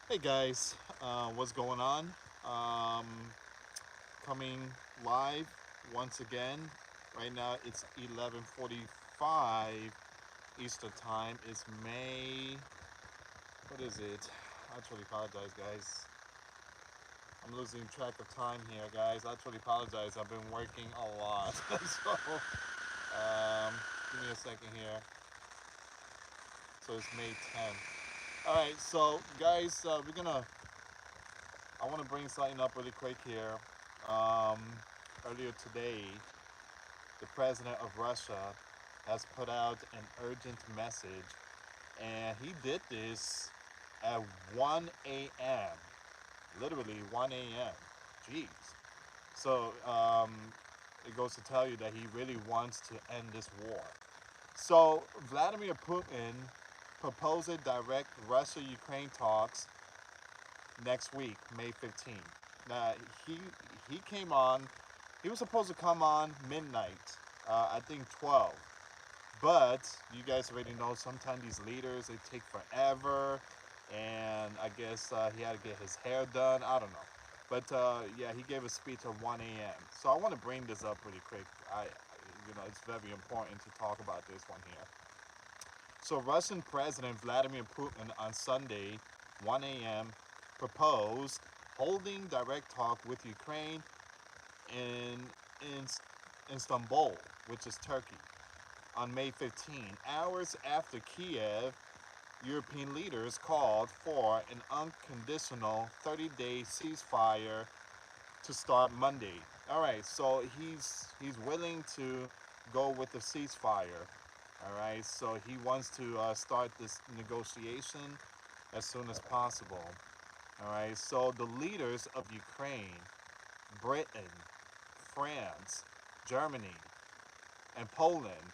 Hey guys, what's going on? Um, Coming live once again. Right now it's 11:45 Eastern Time. It's May. What is it? I truly apologize, guys. I'm losing track of time here, guys. I truly apologize. I've been working a lot. So, give me a second here. So it's May 10th. All right, so guys, I want to bring something up really quick here. Um, Earlier today, the president of Russia has put out an urgent message, and he did this at 1 a.m. Literally 1 a.m. Jeez. So it goes to tell you that he really wants to end this war. So Vladimir Putin proposed direct Russia-Ukraine talks next week, May 15th. Now he he came on. He was supposed to come on midnight. I think 12. But you guys already know sometimes these leaders they take forever, and I guess he had to get his hair done. I don't know. But yeah, he gave a speech at 1 a.m. So I want to bring this up really quick. It's very important to talk about this one here. So Russian President Vladimir Putin on Sunday, 1 a.m., proposed holding direct talk with Ukraine in, in Istanbul, which is Turkey, on May 15, hours after Kiev. European leaders called for an unconditional 30-day ceasefire to start Monday. All right, so he's willing to go with the ceasefire. All right, so he wants to start this negotiation as soon as possible. All right, so the leaders of Ukraine, Britain, France, Germany, and Poland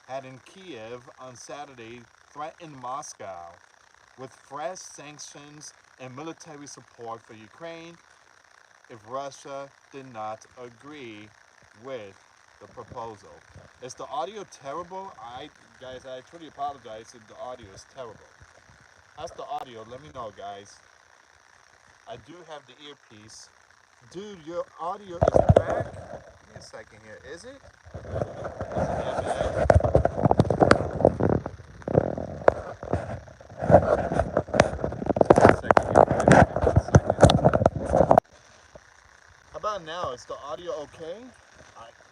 had in Kiev on Saturday threatened Moscow with fresh sanctions and military support for Ukraine if Russia did not agree with the proposal. Is the audio terrible? I truly apologize if the audio is terrible. How's the audio? Let me know, guys. I do have the earpiece. Dude, your audio is back. Give me a second here. Is it? Is it that bad? One second here, guys. One second. How about now? Is the audio okay?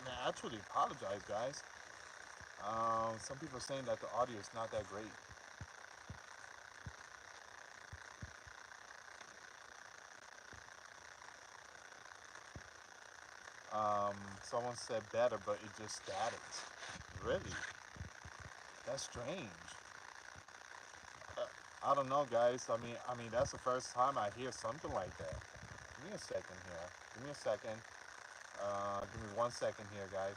Man, I truly apologize, guys. Some people are saying that the audio is not that great. Someone said better, but it just static. Really? That's strange. Uh, I don't know, guys. I mean, that's the first time I hear something like that. Give me a second here. Give me a second. Give me 1 second here, guys.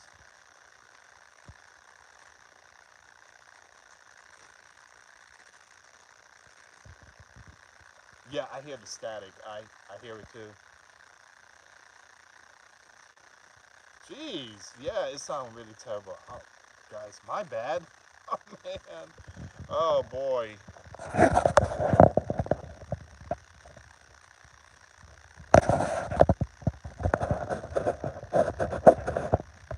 Yeah, I hear the static. I hear it too. Jeez, yeah, it sounds really terrible. Oh, guys, my bad. Oh man. Oh boy.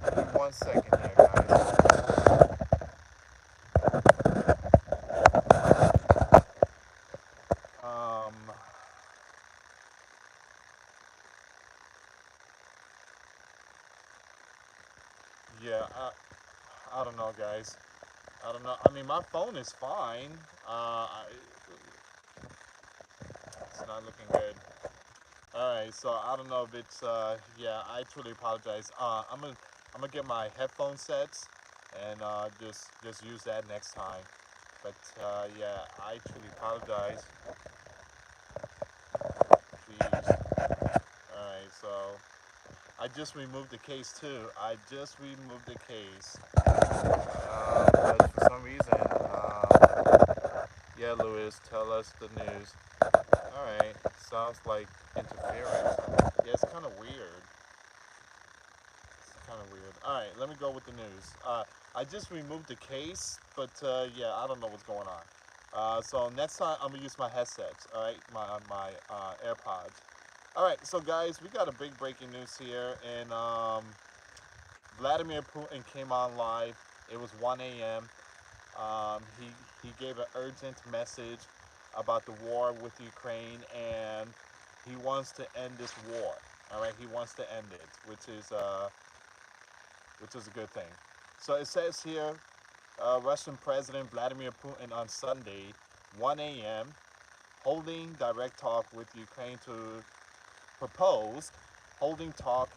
Give me 1 second here, guys. Um, yeah, I don't know, guys. I don't know. I mean, my phone is fine. It's not looking good. All right, so I don't know if it's. Yeah, I truly apologize. I'm gonna get my headphone sets and just use that next time. But yeah, I truly apologize. Jeez. All right, so I just removed the case too. I just removed the case. But for some reason, yeah, Louis, tell us the news. All right, sounds like interference. Yeah, it's kind of weird. It's kind of weird. All right, let me go with the news. I just removed the case, but yeah, I don't know what's going on. So next time I'm gonna use my headsets. All right, my AirPods. All right, so guys, we got a big breaking news here, and Vladimir Putin came on live. It was 1 a.m. He gave an urgent message about the war with Ukraine, and he wants to end this war. All right, he wants to end it, which is a good thing. So it says here, Russian President Vladimir Putin on Sunday, 1 a.m., holding direct talk with Ukraine to propose holding talk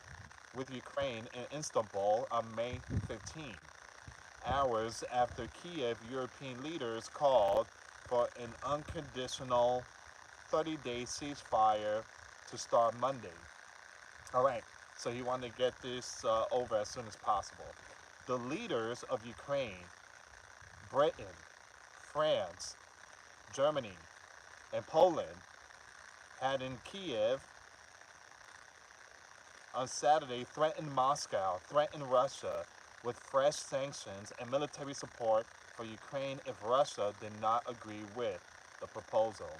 with Ukraine in Istanbul on May 15, hours after Kiev European leaders called for an unconditional 30-day ceasefire to start Monday. All right, so he wanted to get this over as soon as possible. The leaders of Ukraine, Britain, France, Germany, and Poland had in Kiev on Saturday threatened Russia with fresh sanctions and military support for Ukraine if Russia did not agree with the proposal.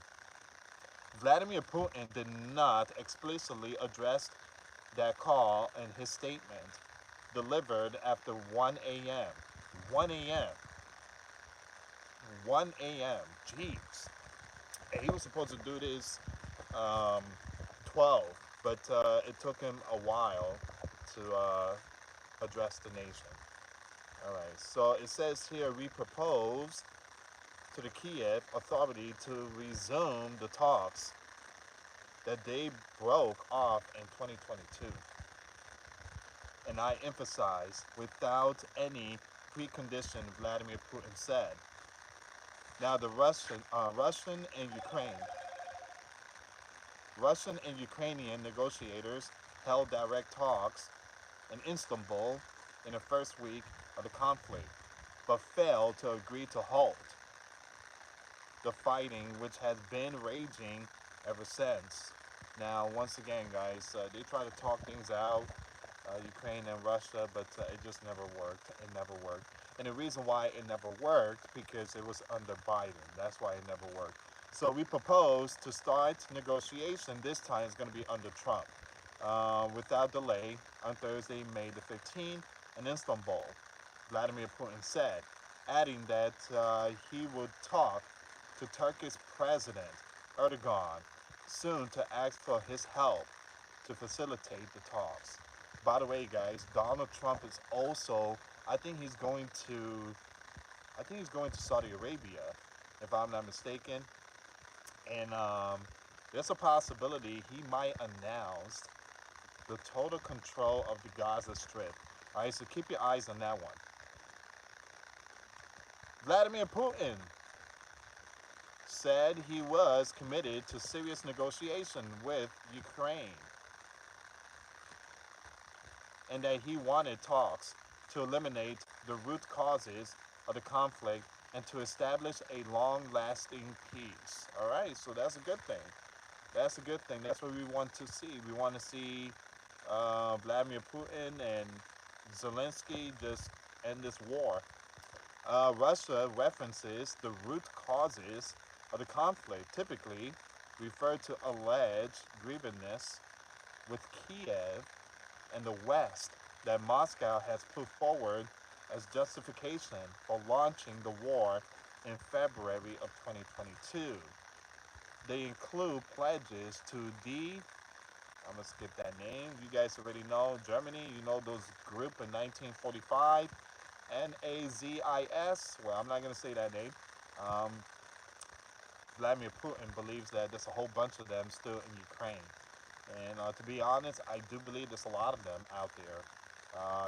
Vladimir Putin did not explicitly address that call in his statement delivered after 1 a.m. 1 a.m. 1 a.m. Jeez. And he was supposed to do this um, 12, but it took him a while to address the nation. All right, so it says here we propose to the Kiev authority to resume the talks that they broke off in 2022. And I emphasize, without any precondition, Vladimir Putin said. Now the Russian and Ukrainian negotiators held direct talks in Istanbul in the first week of the conflict, but failed to agree to halt the fighting, which has been raging ever since. Now, once again, guys, they try to talk things out, Ukraine and Russia, but it just never worked. It never worked. And the reason why it never worked, because it was under Biden. That's why it never worked. So we propose to start negotiation. This time it's going to be under Trump. Without delay, on Thursday, May the 15th, in Istanbul, Vladimir Putin said, adding that he would talk to Turkish President Erdogan soon to ask for his help to facilitate the talks. By the way, guys, Donald Trump is also, I think he's going to, I think he's going to Saudi Arabia, if I'm not mistaken. And there's a possibility he might announce the total control of the Gaza Strip. All right, so keep your eyes on that one. Vladimir Putin said he was committed to serious negotiation with Ukraine and that he wanted talks to eliminate the root causes of the conflict and to establish a long-lasting peace. All right, so that's a good thing. That's a good thing. That's what we want to see. We want to see Vladimir Putin and Zelensky just end this war. Russia references the root causes of the conflict, typically refer to alleged grievances with Kiev and the West that Moscow has put forward as justification for launching the war in February of 2022. They include pledges to I'm gonna skip that name, you guys already know, Germany, you know those group in 1945, NAZIS, well, I'm not gonna say that name. Um, Vladimir Putin believes that there's a whole bunch of them still in Ukraine. And to be honest, I do believe there's a lot of them out there.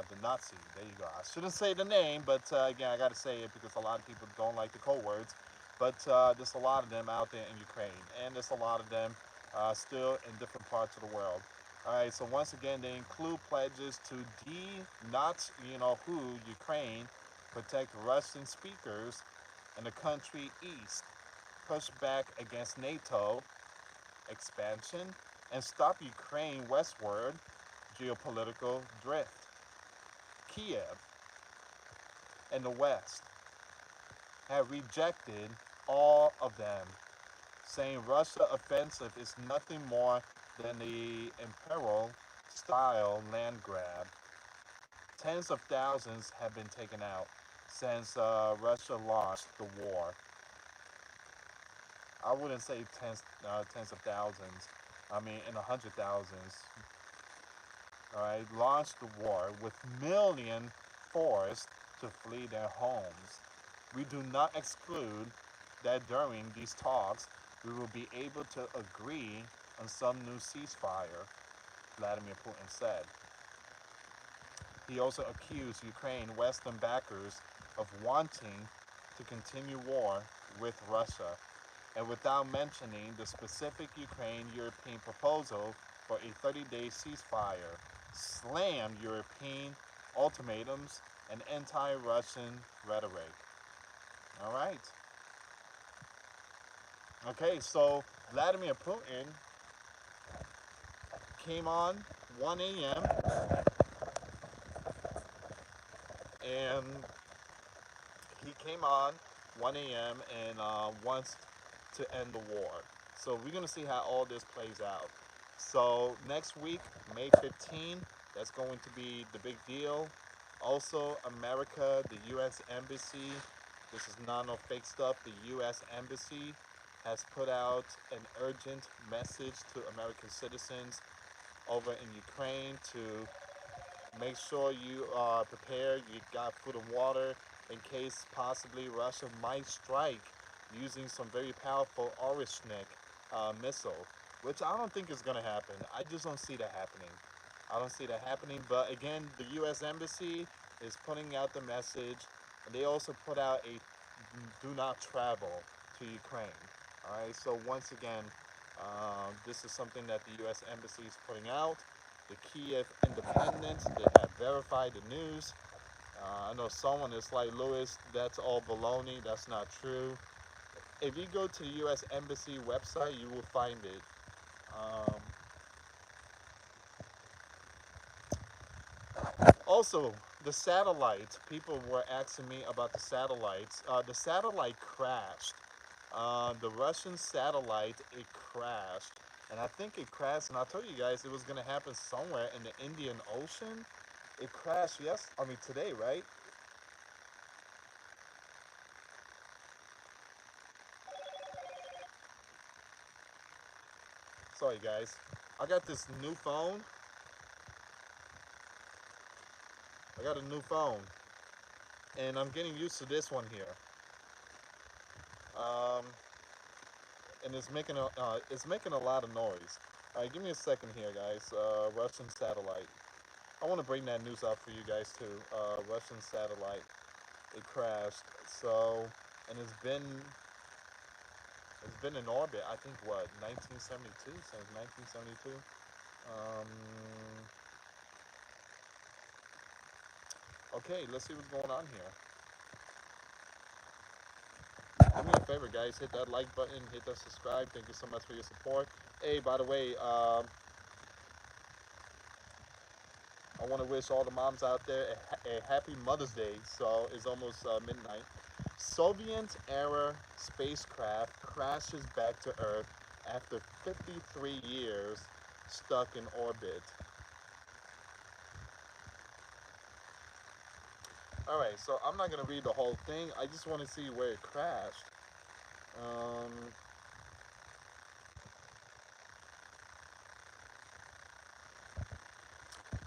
The Nazi, there you go. I shouldn't say the name, but again, I got to say it because a lot of people don't like the code words. But there's a lot of them out there in Ukraine. And there's a lot of them still in different parts of the world. All right, so once again, they include pledges to not, who, Ukraine, protect Russian speakers in the country east, push back against NATO expansion, and stop Ukraine westward geopolitical drift. Kiev and the West have rejected all of them, saying Russia offensive is nothing more than the imperial style land grab. Tens of thousands have been taken out since Russia launched the war. I wouldn't say tens of thousands. I mean, in the hundred thousands. All right, launched the war with millions forced to flee their homes. We do not exclude that during these talks we will be able to agree on some new ceasefire, Vladimir Putin said. He also accused Ukraine Western backers of wanting to continue war with Russia, and without mentioning the specific Ukraine-European proposal for a 30-day ceasefire, slammed European ultimatums and anti-Russian rhetoric. All right. Okay, so Vladimir Putin came on 1 a.m. and he came on 1 a.m. and wants to end the war. So we're gonna see how all this plays out. So next week, May 15, that's going to be the big deal. Also, America, the US Embassy, this is not no fake stuff. The US Embassy has put out an urgent message to American citizens over in Ukraine to make sure you are prepared. You got food and water in case possibly Russia might strike using some very powerful Orishnik missile, which I don't think is going to happen. I just don't see that happening. I don't see that happening. But again, the U.S. Embassy is putting out the message, and they also put out a do not travel to Ukraine. All right. So once again, this is something that the U.S. Embassy is putting out. The Kiev Independent, they have verified the news. I know someone is like, Lewis, that's all baloney. That's not true. If you go to the U.S. Embassy website, you will find it. Um, Also, the satellite. People were asking me about the satellites. The satellite crashed. The Russian satellite, it crashed. And I think it crashed, and I told you guys it was going to happen somewhere in the Indian Ocean. It crashed, today, right? Sorry, guys. I got this new phone. I got a new phone. And I'm getting used to this one here. Um, and it's making a lot of noise. All right, give me a second here, guys. Russian satellite. I want to bring that news up for you guys too. Russian satellite, it crashed. So, and it's been in orbit. I think what 1972 since 1972. Um, okay, let's see what's going on here. Do me a favor, guys. Hit that like button. Hit that subscribe. Thank you so much for your support. Hey, by the way, I want to wish all the moms out there a happy Mother's Day. So it's almost midnight. Soviet era spacecraft crashes back to Earth after 53 years stuck in orbit. All right, so I'm not going to read the whole thing. I just want to see where it crashed. Um,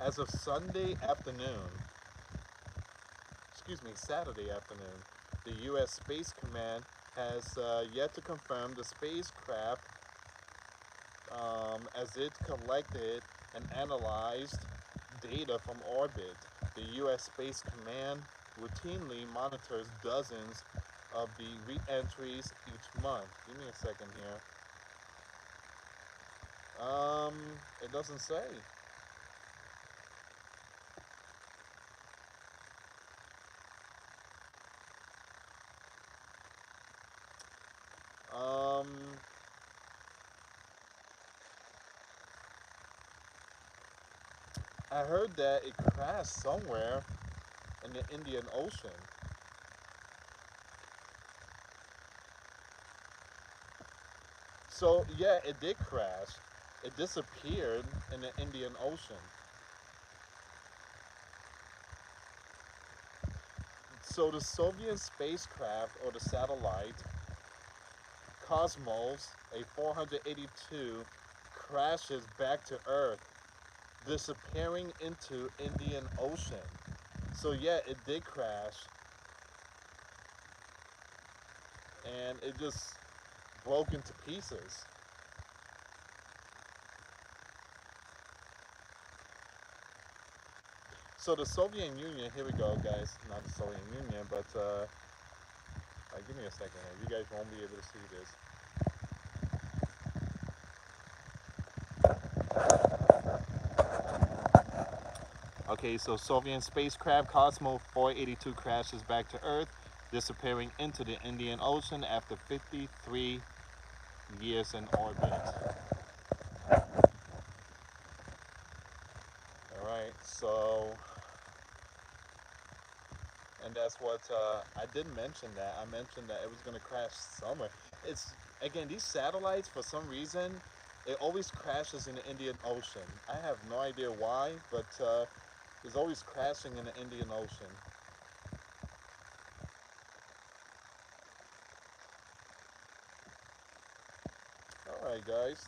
as of Saturday afternoon, the U.S. Space Command has yet to confirm the spacecraft as it collected and analyzed data from orbit. The U.S. Space Command routinely monitors dozens of the re-entries each month. Give me a second here. It doesn't say. Um, I heard that it crashed somewhere in the Indian Ocean. So yeah, it did crash. It disappeared in the Indian Ocean. So the Soviet spacecraft or the satellite Cosmos A 482 crashes back to Earth, disappearing into Indian Ocean. So yeah, it did crash, and it just broke into pieces. So the Soviet Union, here we go, guys. Not the Soviet Union, but give me a second here. You guys won't be able to see this. Okay, so Soviet spacecraft Cosmos 482 crashes back to Earth, disappearing into the Indian Ocean after 53 years in orbit. All right, so, and that's what I didn't mention that. I mentioned that it was going to crash somewhere. It's, again, these satellites, for some reason, it always crashes in the Indian Ocean. I have no idea why, but it's always crashing in the Indian Ocean. All right, guys.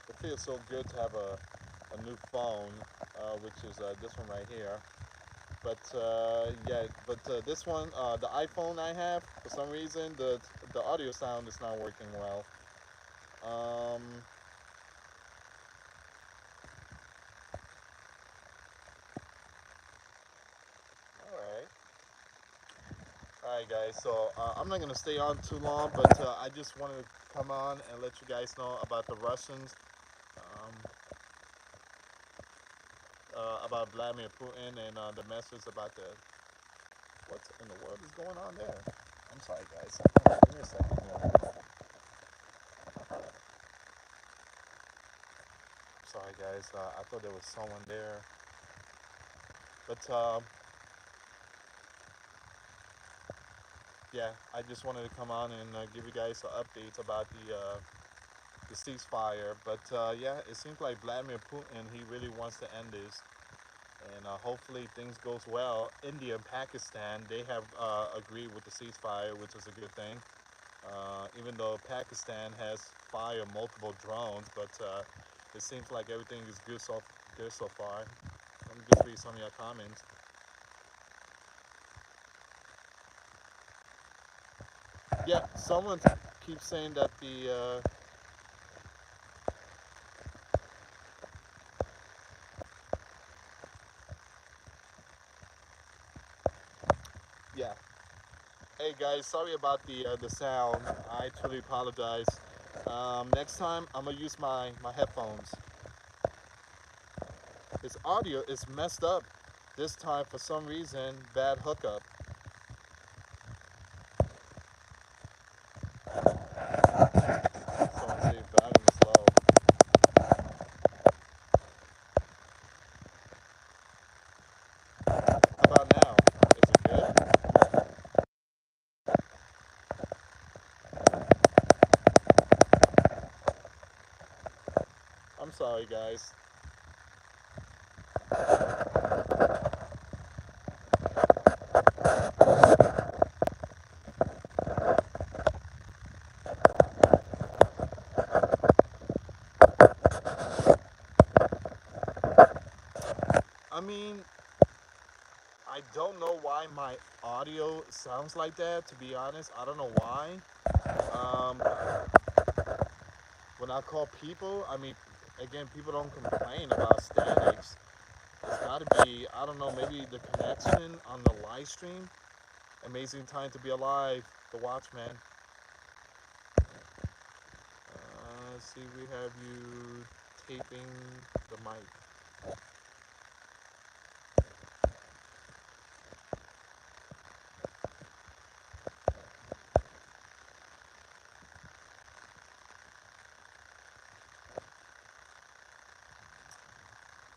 It feels so good to have a new phone, which is this one right here. But yeah, but this one, the iPhone I have, for some reason, the audio sound is not working well. Um, all right, guys. So I'm not gonna stay on too long, but I just wanted to come on and let you guys know about the Russians, um, about Vladimir Putin, and the message about the what in the world is going on there. I'm sorry, guys. Give me a second here. Sorry, guys. I thought there was someone there, but yeah, I just wanted to come on and give you guys an update about the ceasefire. But yeah, it seems like Vladimir Putin, he really wants to end this, and hopefully things goes well. India and Pakistan, they have agreed with the ceasefire, which is a good thing. Even though Pakistan has fired multiple drones, but it seems like everything is good so far. Let me just read some of your comments. Yeah, someone keeps saying that yeah. Hey guys, sorry about the sound. I truly apologize. Next time I'm gonna use my headphones. His audio is messed up this time for some reason. Bad hookup. Someone say volume is low. How about now? Is it good? I'm sorry, guys. I mean, I don't know why my audio sounds like that. To be honest, I don't know why. Um, when I call people, I mean, again, people don't complain about statics. It's got to be, I don't know, maybe the connection on the live stream. Amazing time to be alive, the Watchman. Let's see, we have you taping the mic.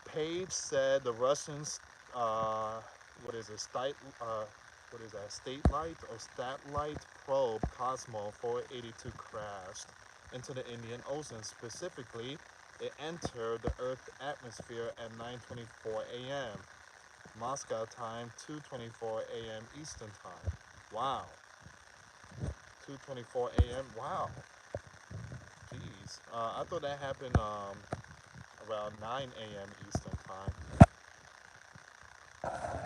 Page said the Russians, what is is a what is that? Statelight or Statlight probe Cosmo 482 crashed into the Indian Ocean. Specifically, it entered the Earth's atmosphere at 9:24 a.m. Moscow time, 2:24 a.m. Eastern time. Wow, 2:24 a.m. Wow, jeez. I thought that happened around 9 a.m. Eastern time.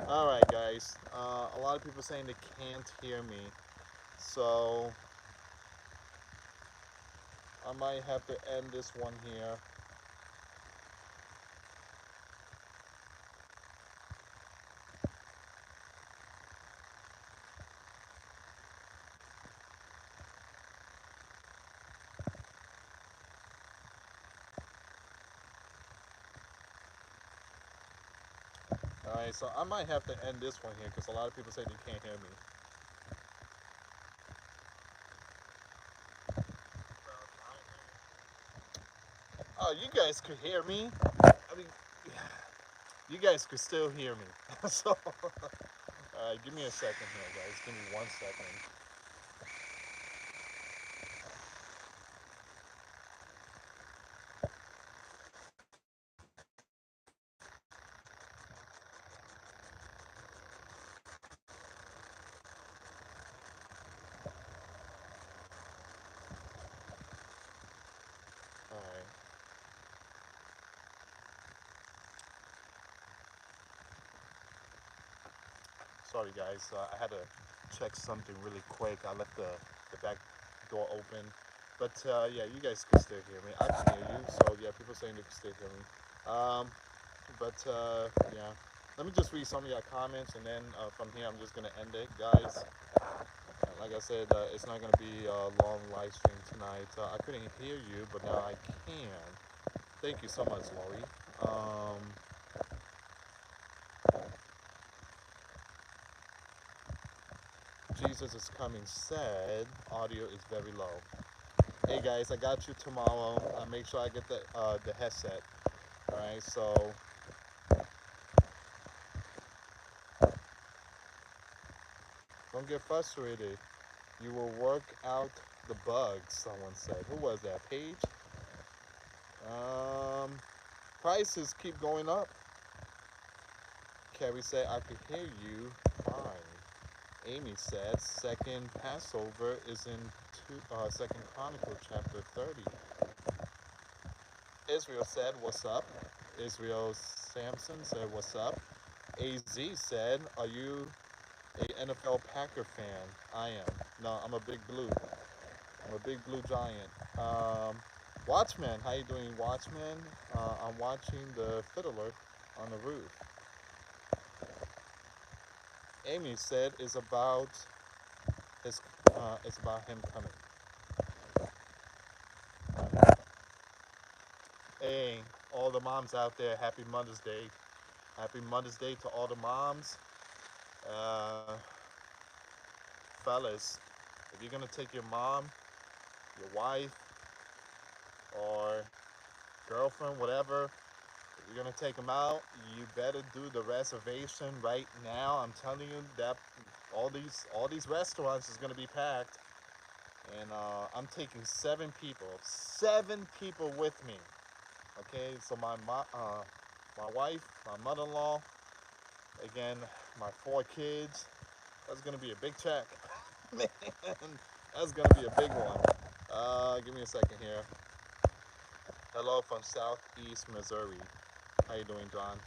All right, guys. A lot of people saying they can't hear me, so I might have to end this one here. All right, so I might have to end this one here because a lot of people say they can't hear me. Oh, you guys could hear me. I mean, you guys could still hear me. So, give me a second here, guys. Give me 1 second. All right. Sorry, guys. I had to check something really quick. I left the back door open. But yeah, you guys can still hear me. I can hear you. So yeah, people saying they can still hear me. Yeah, let me just read some of your comments, and then from here I'm just gonna end it, guys. Like I said, it's not gonna be a long live stream tonight. I couldn't hear you, but now I can. Thank you so much, Lori. Jesus is coming said audio is very low. Hey guys, I got you tomorrow. Make sure I get the headset. All right, so don't get frustrated. You will work out the bugs. Someone said. Who was that? Paige. Um, Prices keep going up. Carrie said I could hear you fine. Amy said second Passover is in Second Chronicle chapter 30. Israel said, "What's up?" Israel Sampson said, "What's up?" AZ said, "Are you a NFL Packer fan?" I am. No, I'm a big blue. I'm a big blue giant. Watchman, how you doing, Watchman? I'm watching the fiddler on the roof. Amy said, his, it's about him coming. Hey, all the moms out there, happy Mother's Day. Happy Mother's Day to all the moms. Uh, Fellas, if you're gonna take your mom, your wife, or girlfriend, whatever, if you're gonna take them out, you better do the reservation right now. I'm telling you that all these restaurants is gonna be packed, and I'm taking 7 people with me. Okay, so my wife, my mother-in-law, again, my 4 kids. That's gonna be a big check, man. That's gonna be a big one. Give me a second here. Hello from Southeast Missouri. How you doing, John?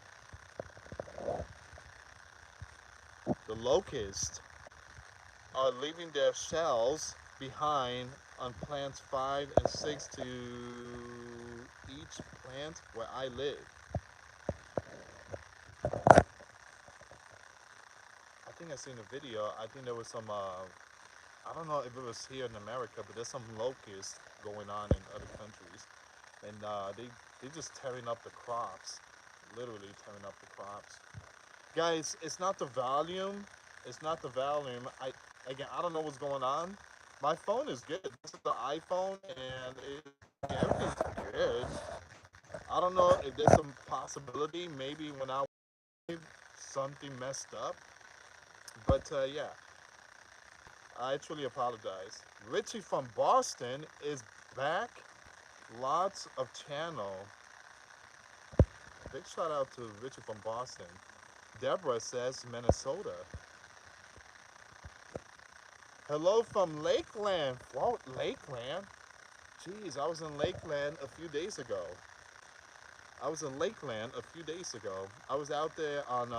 The locusts are leaving their shells behind on plants 5 and 6 to each plant where I live. I think I seen a video. I think there was some. I don't know if it was here in America, but there's some locusts going on in other countries, and they just tearing up the crops, literally tearing up the crops. Guys, it's not the volume. It's not the volume. I don't know what's going on. My phone is good. This is the iPhone, and everything's good. I don't know if there's some possibility. Maybe when I something messed up. But yeah, I truly apologize. Richie from Boston is back. Lots of channel. Big shout out to Richie from Boston. Deborah says Minnesota. Hello from Lakeland. Whoa, Lakeland? Jeez, I was in Lakeland a few days ago. I was in Lakeland a few days ago. I was out there on,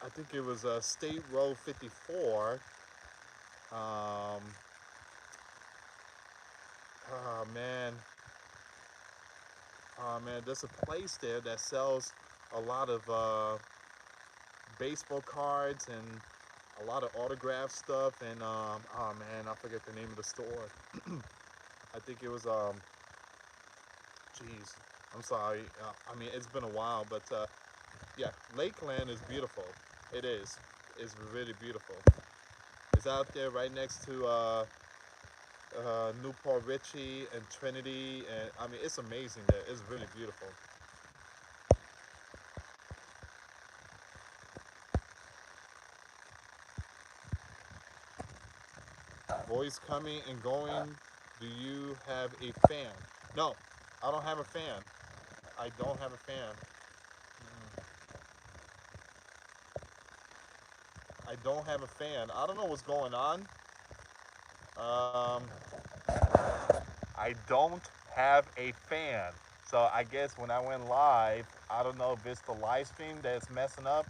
I think it was State Road 54. Um, oh man, there's a place there that sells a lot of baseball cards and a lot of autograph stuff. And oh man, I forget the name of the store. I think it was jeez, I'm sorry. I mean, it's been a while, but yeah, Lakeland is beautiful. It is. It's really beautiful. It's out there right next to Newport Richie and Trinity, and I mean, it's amazing there. It's really beautiful. Voice coming and going. Do you have a fan? No, I don't have a fan. I don't have a fan. Mm, I don't have a fan. I don't know what's going on. Um, I don't have a fan. So I guess when I went live, I don't know if it's the live stream that's messing up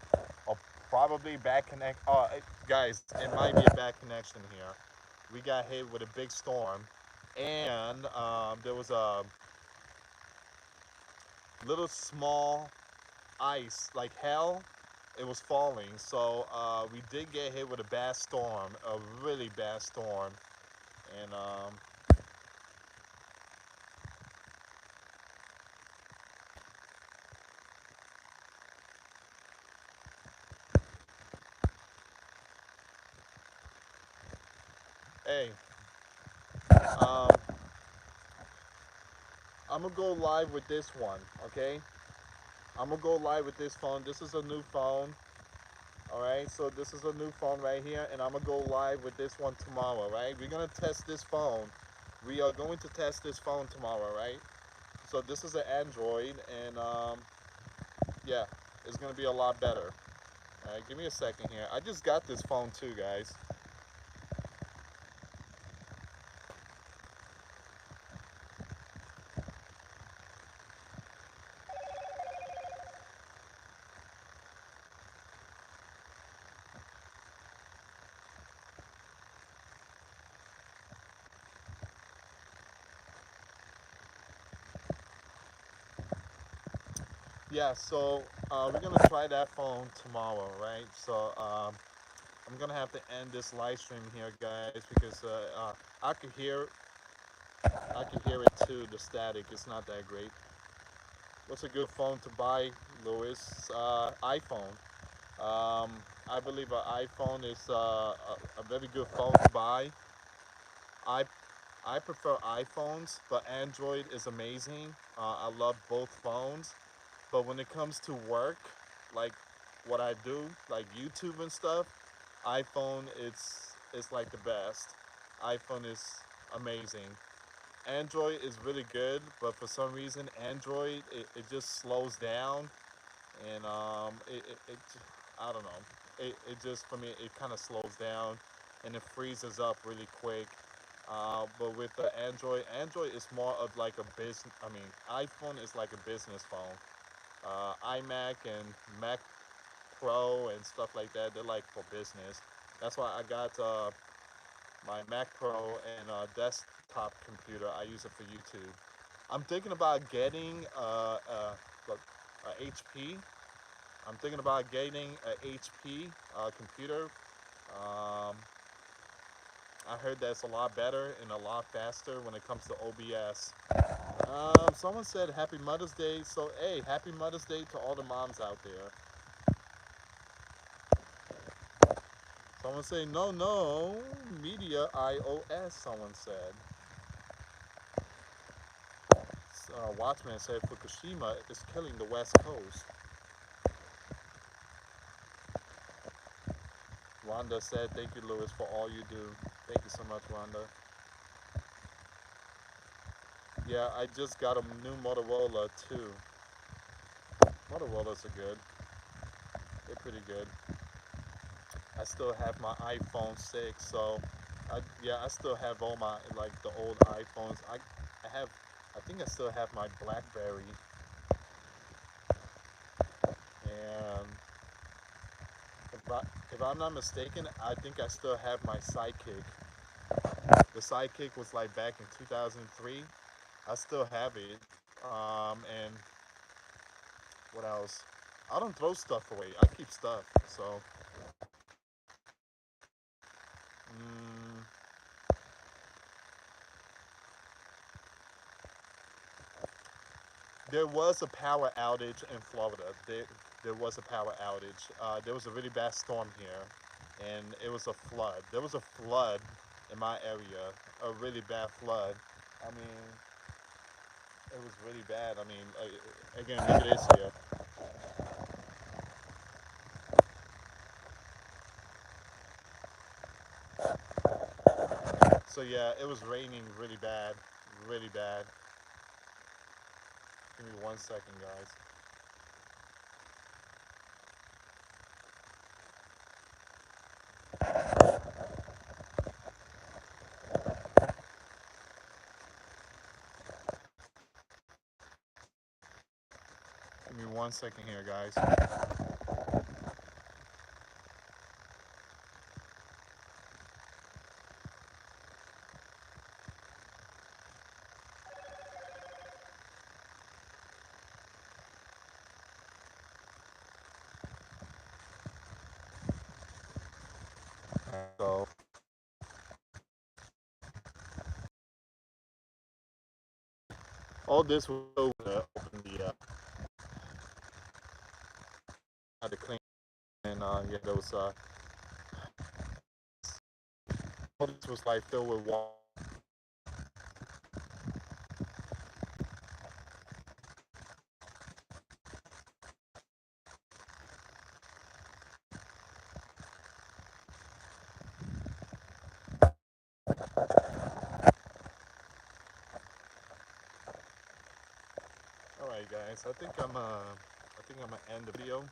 or probably bad connect. Oh, guys, it might be a bad connection here. We got hit with a big storm, and there was a little small ice, like hell. It was falling, so we did get hit with a bad storm, a really bad storm, and hey, um, I'm gonna go live with this one, okay? I'm gonna go live with this phone. This is a new phone. All right, so this is a new phone right here, and I'm gonna go live with this one tomorrow. Right, we're gonna test this phone. We are going to test this phone tomorrow, right? So this is an Android, and yeah, it's gonna be a lot better. All right, give me a second here. I just got this phone too, guys. Yeah, so we're gonna try that phone tomorrow, right? So I'm gonna have to end this live stream here, guys, because I could hear I can hear it too. The static is not that great. What's a good phone to buy, Louis? iPhone. Um, I believe an iPhone is a very good phone to buy. I I prefer iPhones, but Android is amazing. I love both phones. But when it comes to work, like what I do, like YouTube and stuff, iPhone it's like the best. iPhone is amazing. Android is really good, but for some reason, Android it just slows down, and I don't know. It just for me it kind of slows down, and it freezes up really quick. But with the Android, Android is more of like a business. I mean, iPhone is like a business phone. iMac and Mac Pro and stuff like that, they're like for business. That's why I got my Mac Pro and desktop computer. I use it for YouTube. I'm thinking about getting look, a HP. I'm thinking about getting a HP computer. Um, I heard that's a lot better and a lot faster when it comes to OBS. Someone said Happy Mother's Day. So, hey, Happy Mother's Day to all the moms out there. Someone say, no, no, Media iOS, someone said. Watchman said Fukushima is killing the West Coast. Rhonda said, thank you, Louis, for all you do. Thank you so much, Rhonda. Yeah, I just got a new Motorola too. Motorola's are good. They're pretty good. I still have my iPhone 6, so I still have all my like the old iPhones. I have, I think I still have my BlackBerry, and if I if I'm not mistaken, I think I still have my Sidekick. The Sidekick was like back in 2003. I still have it. And what else? I don't throw stuff away. I keep stuff. So, mm, there was a power outage in Florida. There was a power outage. There was a really bad storm here, and it was a flood. There was a flood in my area, a really bad flood. I mean, it was really bad. I mean, again, look at this here. So yeah, it was raining really bad, really bad. Give me 1 second, guys. Give me 1 second here, guys. So all this will open the clean, and yeah, those all this was like filled with water. All right, guys. I think I'm gonna end the video.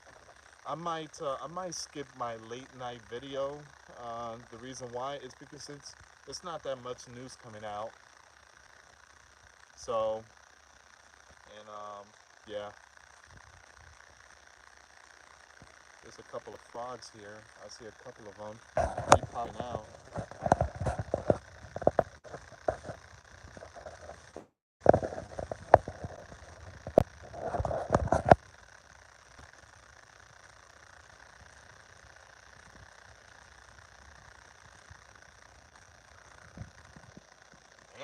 I might skip my late night video. The reason why is because it's not that much news coming out. So, and yeah, there's a couple of frogs here. I see a couple of them keep popping out.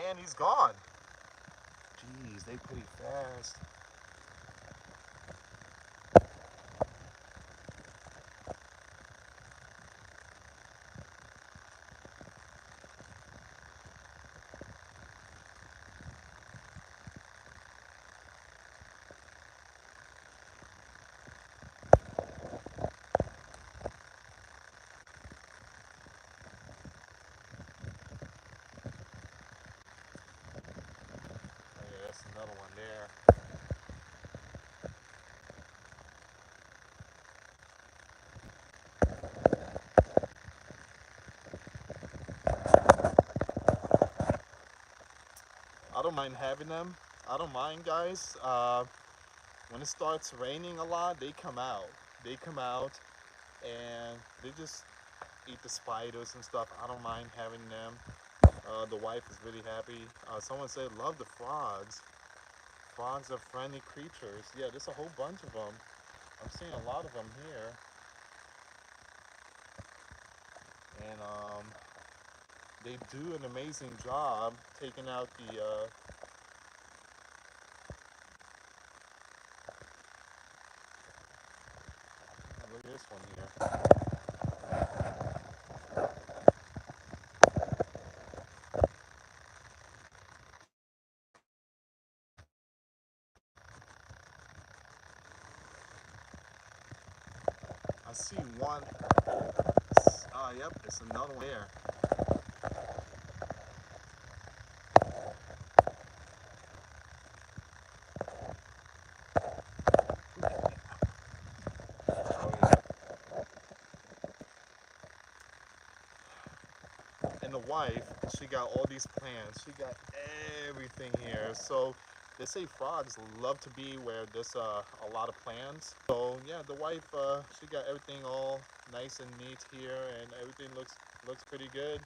And he's gone. Jeez, they pretty fast. Oh yeah, that's another one there. I don't mind having them. I don't mind, guys. When it starts raining a lot, they come out. They come out and they just eat the spiders and stuff. I don't mind having them. The wife is really happy. Someone said, love the frogs. Frogs are friendly creatures. Yeah, there's a whole bunch of them. I'm seeing a lot of them here. And they do an amazing job taking out the look at this one here. I see one. Yep, it's another one there. Oh, yeah. And the wife, she got all these plants. She got everything here. So they say frogs love to be where there's a lot of plants. So yeah, the wife, she got everything all nice and neat here, and everything looks pretty good.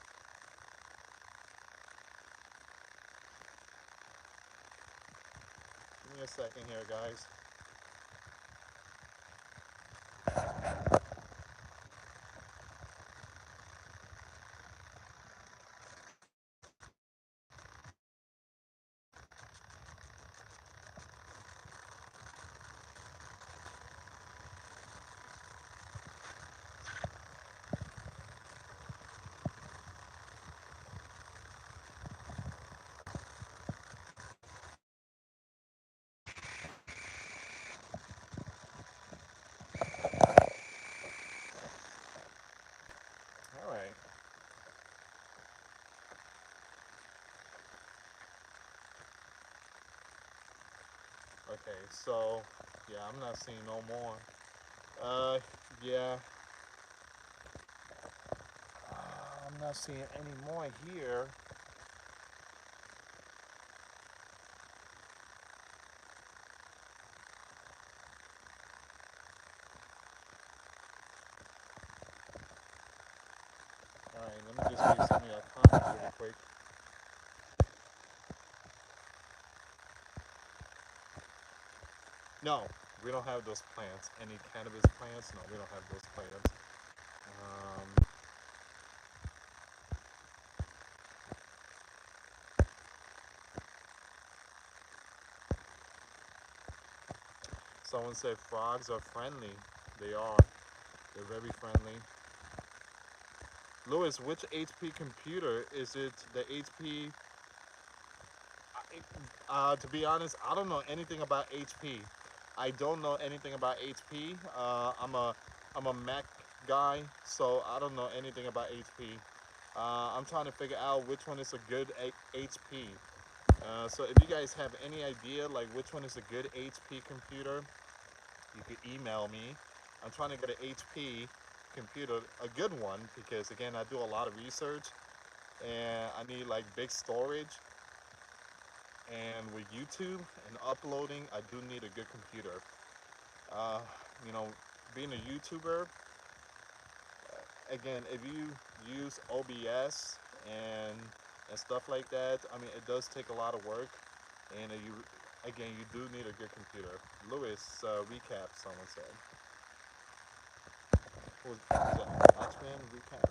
Give me a second here, guys. All right. Okay. So yeah, I'm not seeing no more. Yeah. I'm not seeing any more here. All right. Let me just read some of your comments really quick. No, we don't have those plants. Any cannabis plants? No, we don't have those plants. Um, Someone said frogs are friendly. They are. They're very friendly. Lewis, which HP computer is it? The HP? To be honest, I don't know anything about HP. I don't know anything about HP. I'm a Mac guy, so I don't know anything about HP. I'm trying to figure out which one is a good HP. So if you guys have any idea like which one is a good HP computer, you could email me. I'm trying to get an HP computer, a good one, because again, I do a lot of research and I need like big storage. And with YouTube and uploading, I do need a good computer. Uh, you know, being a YouTuber, again, if you use OBS and stuff like that, I mean, it does take a lot of work, and you again, you do need a good computer. Lewis, recap. Someone said. Who's that? Watchman recap.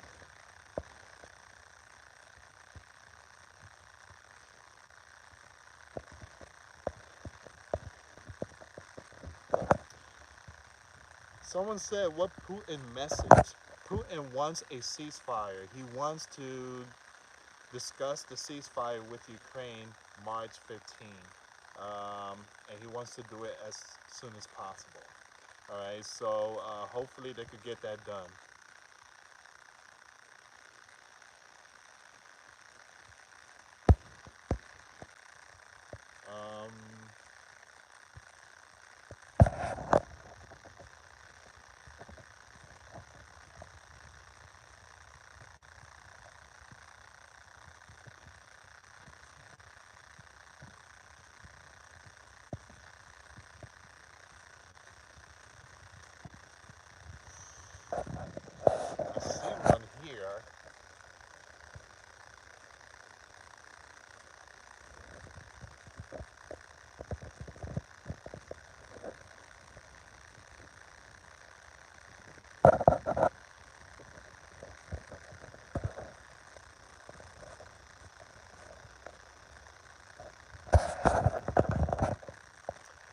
Someone said, "What Putin message?" Putin wants a ceasefire. He wants to discuss the ceasefire with Ukraine March 15th. And he wants to do it as soon as possible. All right, so hopefully they could get that done. Um, I see one here.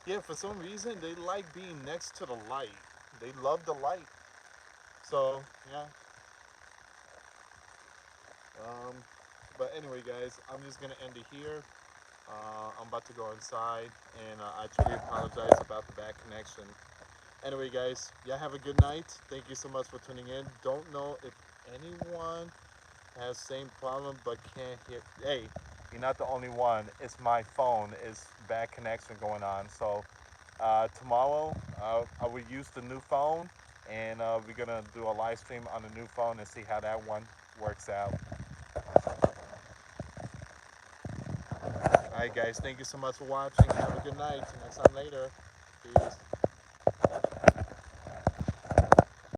Yeah, for some reason they like being next to the light. They love the light. So yeah. Um, but anyway, guys, I'm just gonna end it here. I'm about to go inside, and I truly apologize about the bad connection. Anyway, guys, y'all have a good night. Thank you so much for tuning in. Don't know if anyone has same problem but can't hear. Hey, you're not the only one. It's my phone. It's bad connection going on. So tomorrow I will use the new phone, and we're gonna do a live stream on the new phone and see how that one works out. All right, guys. Thank you so much for watching. Have a good night. Next time later. Peace.